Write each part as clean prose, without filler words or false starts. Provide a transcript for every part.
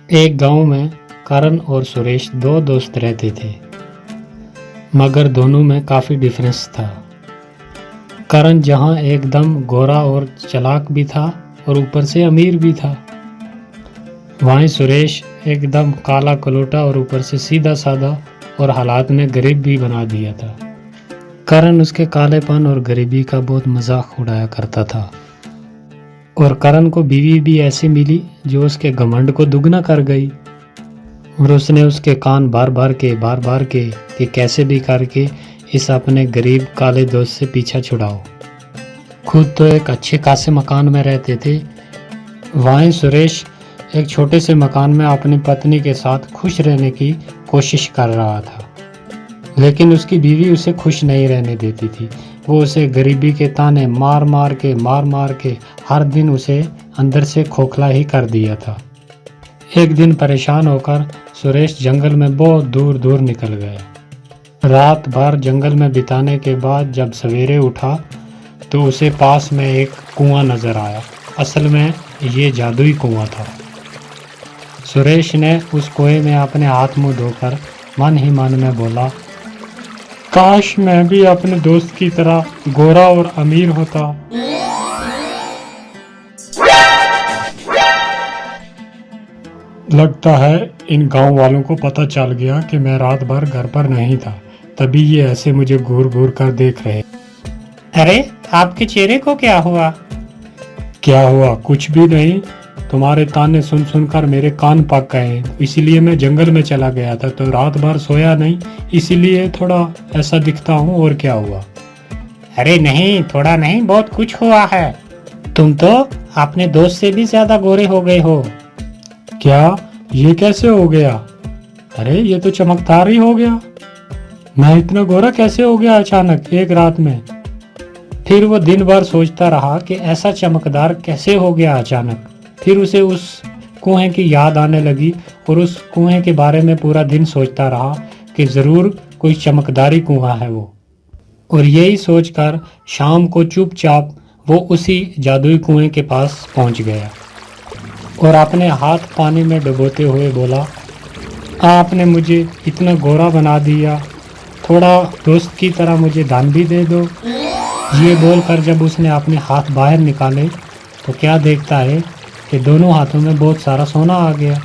एक गांव में करण और सुरेश दो दोस्त रहते थे, मगर दोनों में काफ़ी डिफरेंस था। करण जहां एकदम गोरा और चालाक भी था और ऊपर से अमीर भी था, वहीं सुरेश एकदम काला कलोटा और ऊपर से सीधा साधा और हालात में गरीब भी बना दिया था। करण उसके कालेपन और गरीबी का बहुत मजाक उड़ाया करता था और करण को बीवी भी ऐसी मिली जो उसके घमंड को दुगना कर गई और उसने उसके कान बार बार के कि कैसे भी करके इस अपने गरीब काले दोस्त से पीछा छुड़ाओ। खुद तो एक अच्छे खासे मकान में रहते थे, वहीं सुरेश एक छोटे से मकान में अपनी पत्नी के साथ खुश रहने की कोशिश कर रहा था, लेकिन उसकी बीवी उसे खुश नहीं रहने देती थी। वो उसे गरीबी के ताने मार मार के हर दिन उसे अंदर से खोखला ही कर दिया था। एक दिन परेशान होकर सुरेश जंगल में बहुत दूर दूर निकल गया। रात भर जंगल में बिताने के बाद जब सवेरे उठा तो उसे पास में एक कुआं नजर आया। असल में ये जादुई कुआं था। सुरेश ने उस कुएं में अपने हाथ मुंह धोकर मन ही मन में बोला, काश मैं भी अपने दोस्त की तरह गोरा और अमीर होता। लगता है इन गांव वालों को पता चल गया कि मैं रात भर घर पर नहीं था, तभी ये ऐसे मुझे घूर घूर कर देख रहे। अरे आपके चेहरे को क्या हुआ? क्या हुआ? कुछ भी नहीं। तुम्हारे ताने सुन सुनकर मेरे कान पक गए, इसीलिए मैं जंगल में चला गया था, तो रात भर सोया नहीं, इसीलिए थोड़ा ऐसा दिखता हूँ। और क्या हुआ? अरे नहीं, थोड़ा नहीं, बहुत कुछ हुआ है। तुम तो अपने दोस्त से भी ज्यादा गोरे हो गए हो। क्या? ये कैसे हो गया? अरे ये तो चमकदार ही हो गया। मैं इतना गोरा कैसे हो गया अचानक एक रात में? फिर वो दिन भर सोचता रहा कि ऐसा चमकदार कैसे हो गया अचानक। फिर उसे उस कुएं की याद आने लगी और उस कुएं के बारे में पूरा दिन सोचता रहा कि ज़रूर कोई चमकदारी कुआं है वो। और यही सोचकर शाम को चुपचाप वो उसी जादुई कुएं के पास पहुंच गया और अपने हाथ पानी में डुबोते हुए बोला, आपने मुझे इतना गोरा बना दिया, थोड़ा दोस्त की तरह मुझे दान भी दे दो। ये बोलकर जब उसने अपने हाथ बाहर निकाले तो क्या देखता है कि दोनों हाथों में बहुत सारा सोना आ गया।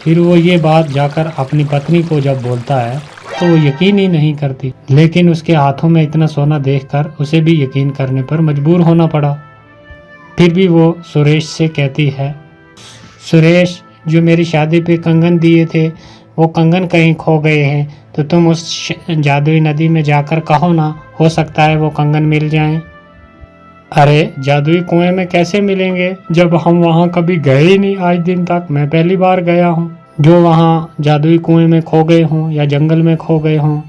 फिर वो ये बात जाकर अपनी पत्नी को जब बोलता है तो वो यकीन ही नहीं करती, लेकिन उसके हाथों में इतना सोना देखकर उसे भी यकीन करने पर मजबूर होना पड़ा। फिर भी वो सुरेश से कहती है, सुरेश, जो मेरी शादी पे कंगन दिए थे वो कंगन कहीं खो गए हैं, तो तुम उस जादुई नदी में जाकर कहो ना, हो सकता है वो कंगन मिल जाएं। अरे जादुई कुएं में कैसे मिलेंगे जब हम वहां कभी गए ही नहीं आज दिन तक। मैं पहली बार गया हूं जो वहां जादुई कुएं में खो गए हों या जंगल में खो गए हों।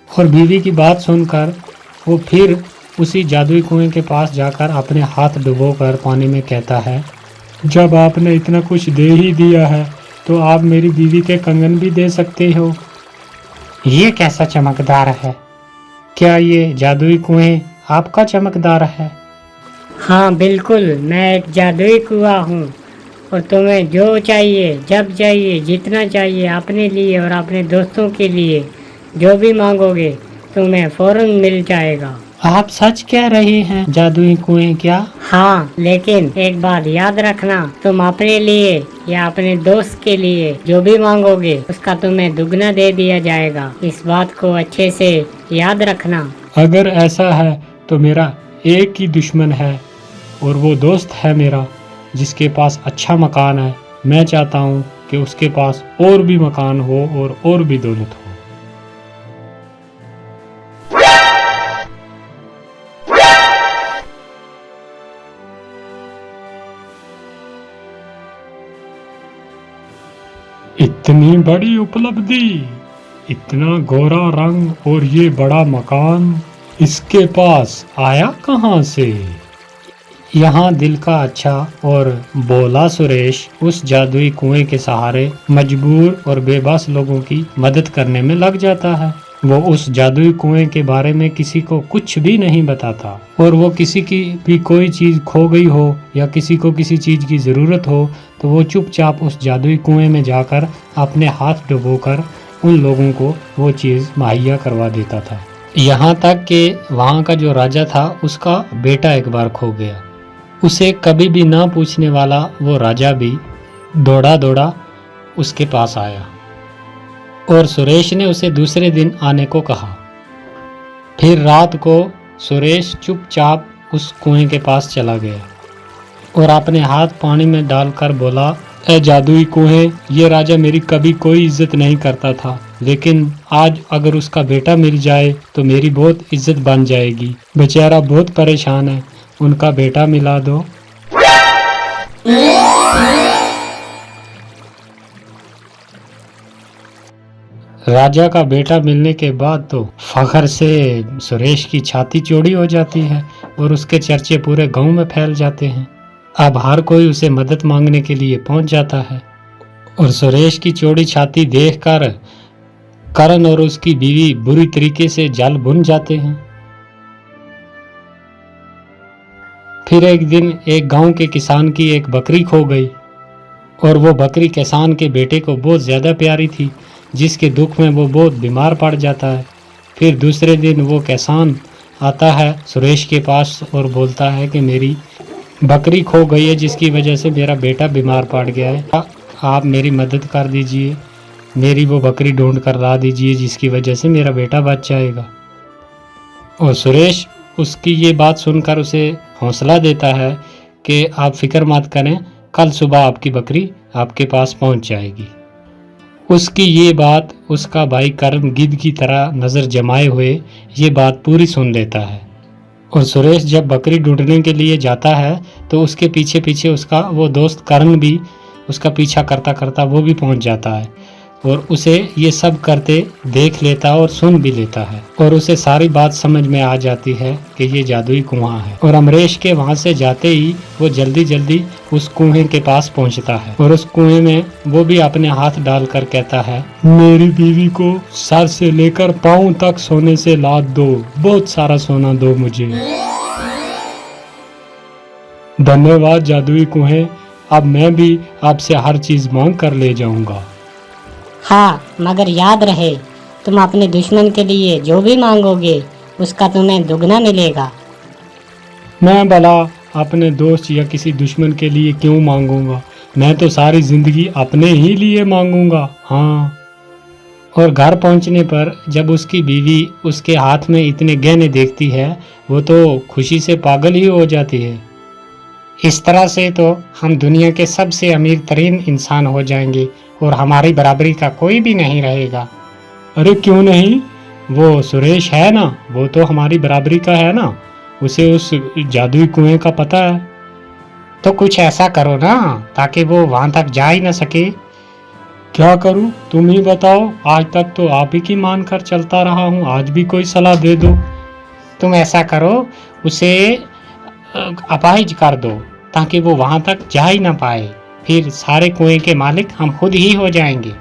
और बीवी की बात सुनकर वो फिर उसी जादुई कुएं के पास जाकर अपने हाथ डुबोकर पानी में कहता है, जब आपने इतना कुछ दे ही दिया है तो आप मेरी बीवी के कंगन भी दे सकते हो। ये कैसा चमकदार है? क्या ये जादुई कुएं आपका चमकदार है? हाँ बिल्कुल, मैं एक जादुई कुआं हूँ और तुम्हें जो चाहिए, जब चाहिए, जितना चाहिए, अपने लिए और अपने दोस्तों के लिए जो भी मांगोगे तुम्हें फौरन मिल जाएगा। आप सच कह रहे हैं? जादुई कुएं क्या? हाँ, लेकिन एक बात याद रखना, तुम अपने लिए या अपने दोस्त के लिए जो भी मांगोगे उसका तुम्हें दुगना दे दिया जाएगा। इस बात को अच्छे से याद रखना। अगर ऐसा है तो मेरा एक ही दुश्मन है और वो दोस्त है मेरा जिसके पास अच्छा मकान है। मैं चाहता हूँ कि उसके पास और भी मकान हो और भी दौलत हो। इतनी बड़ी उपलब्धि, इतना गोरा रंग और ये बड़ा मकान इसके पास आया कहाँ से? यहाँ दिल का अच्छा और बोला सुरेश उस जादुई कुएं के सहारे मजबूर और बेबस लोगों की मदद करने में लग जाता है। वो उस जादुई कुएं के बारे में किसी को कुछ भी नहीं बताता, और वो किसी की भी कोई चीज़ खो गई हो या किसी को किसी चीज़ की ज़रूरत हो तो वो चुपचाप उस जादुई कुएं में जाकर अपने हाथ डुबोकर उन लोगों को वो चीज़ मुहैया करवा देता था। यहाँ तक कि वहाँ का जो राजा था उसका बेटा एक बार खो गया। उसे कभी भी ना पूछने वाला वो राजा भी दौड़ा दौड़ा उसके पास आया और सुरेश ने उसे दूसरे दिन आने को कहा। फिर रात को सुरेश चुपचाप उस कुएं के पास चला गया और अपने हाथ पानी में डालकर बोला, ए जादुई कुएं, ये राजा मेरी कभी कोई इज्जत नहीं करता था, लेकिन आज अगर उसका बेटा मिल जाए तो मेरी बहुत इज्जत बन जाएगी। बेचारा बहुत परेशान है, उनका बेटा मिला दो। राजा का बेटा मिलने के बाद तो फखर से सुरेश की छाती चौड़ी हो जाती है और उसके चर्चे पूरे गांव में फैल जाते हैं। अब हर कोई उसे मदद मांगने के लिए पहुंच जाता है और सुरेश की चौड़ी छाती देखकर करण और उसकी बीवी बुरी तरीके से जल भुन जाते हैं। फिर एक दिन एक गांव के किसान की एक बकरी खो गई और वो बकरी किसान के बेटे को बहुत ज़्यादा प्यारी थी, जिसके दुख में वो बहुत बीमार पड़ जाता है। फिर दूसरे दिन वो किसान आता है सुरेश के पास और बोलता है कि मेरी बकरी खो गई है, जिसकी वजह से मेरा बेटा बीमार पड़ गया है, आप मेरी मदद कर दीजिए, मेरी वो बकरी ढूंढ कर ला दीजिए जिसकी वजह से मेरा बेटा बच जाएगा। और सुरेश उसकी ये बात सुनकर उसे हौसला देता है कि आप फिक्र मत करें, कल सुबह आपकी बकरी आपके पास पहुंच जाएगी। उसकी ये बात उसका भाई करण गिद्ध की तरह नज़र जमाए हुए ये बात पूरी सुन लेता है और सुरेश जब बकरी ढूंढने के लिए जाता है तो उसके पीछे पीछे उसका वो दोस्त करण भी उसका पीछा करता करता वो भी पहुंच जाता है और उसे ये सब करते देख लेता और सुन भी लेता है और उसे सारी बात समझ में आ जाती है कि ये जादुई कुआं है। और अमरीश के वहां से जाते ही वो जल्दी जल्दी उस कुएं के पास पहुंचता है और उस कुएं में वो भी अपने हाथ डालकर कहता है, मेरी बीवी को सर से लेकर पांव तक सोने से लाद दो, बहुत सारा सोना दो मुझे। धन्यवाद जादुई कुएं, अब मैं भी आपसे हर चीज मांग कर ले जाऊंगा। हाँ, मगर याद रहे, तुम अपने दुश्मन के लिए जो भी मांगोगे उसका तुम्हें दुगना मिलेगा। मैं भला अपने दोस्त या किसी दुश्मन के लिए क्यों मांगूंगा, मैं तो सारी जिंदगी अपने ही लिए मांगूंगा। हाँ। और घर पहुंचने पर जब उसकी बीवी उसके हाथ में इतने गहने देखती है वो तो खुशी से पागल ही हो जाती है। इस तरह से तो हम दुनिया के सबसे अमीर तरीन इंसान हो जाएंगे और हमारी बराबरी का कोई भी नहीं रहेगा। अरे क्यों नहीं, वो सुरेश है ना, वो तो हमारी बराबरी का है ना, उसे उस जादुई कुएं का पता है। तो कुछ ऐसा करो ना ताकि वो वहां तक जा ही ना सके। क्या करूं, तुम ही बताओ, आज तक तो आप ही की मान कर चलता रहा हूं, आज भी कोई सलाह दे दो। तुम ऐसा करो, उसे अपाहिज कर दो ताकि वो वहां तक जा ही ना पाए, फिर सारे कुएं के मालिक हम खुद ही हो जाएंगे।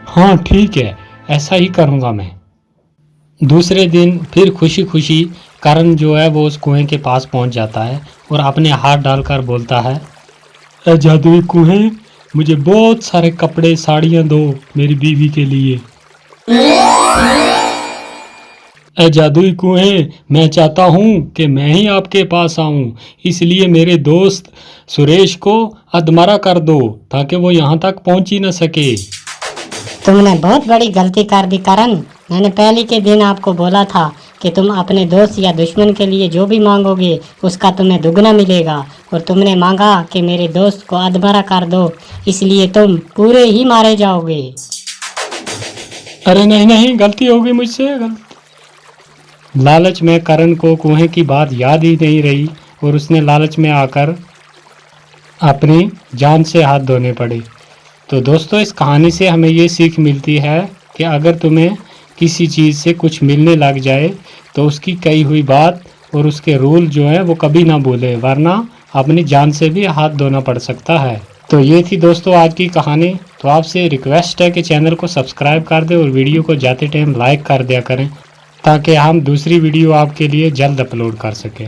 हाँ ठीक है, ऐसा ही करूँगा मैं। दूसरे दिन फिर खुशी खुशी करण जो है वो उस कुएं के पास पहुंच जाता है और अपने हाथ डालकर बोलता है, ए जादुई कुएं, मुझे बहुत सारे कपड़े साड़ियाँ दो मेरी बीवी के लिए। ए जादुई कुएं, मैं चाहता हूँ कि मैं ही आपके पास आऊँ, इसलिए मेरे दोस्त सुरेश को अधमरा कर दो ताकि वो यहाँ तक पहुँच ही न सके। तुमने बहुत बड़ी गलती कर दी करण। मैंने पहले के दिन आपको बोला था कि तुम अपने दोस्त या दुश्मन के लिए जो भी मांगोगे उसका तुम्हें दुगना मिलेगा, और तुमने मांगा कि मेरे दोस्त को अधमरा कर दो, इसलिए तुम पूरे ही मारे जाओगे। अरे नहीं नहीं, गलती हो गई मुझसे, लालच में करण को कुएं की बात याद ही नहीं रही और उसने लालच में आकर अपनी जान से हाथ धोने पड़े। तो दोस्तों, इस कहानी से हमें ये सीख मिलती है कि अगर तुम्हें किसी चीज़ से कुछ मिलने लग जाए तो उसकी कही हुई बात और उसके रूल जो है वो कभी ना भूले, वरना अपनी जान से भी हाथ धोना पड़ सकता है। तो ये थी दोस्तों आज की कहानी। तो आपसे रिक्वेस्ट है कि चैनल को सब्सक्राइब कर दें और वीडियो को जाते टाइम लाइक कर दिया करें, ताकि हम दूसरी वीडियो आपके लिए जल्द अपलोड कर सकें।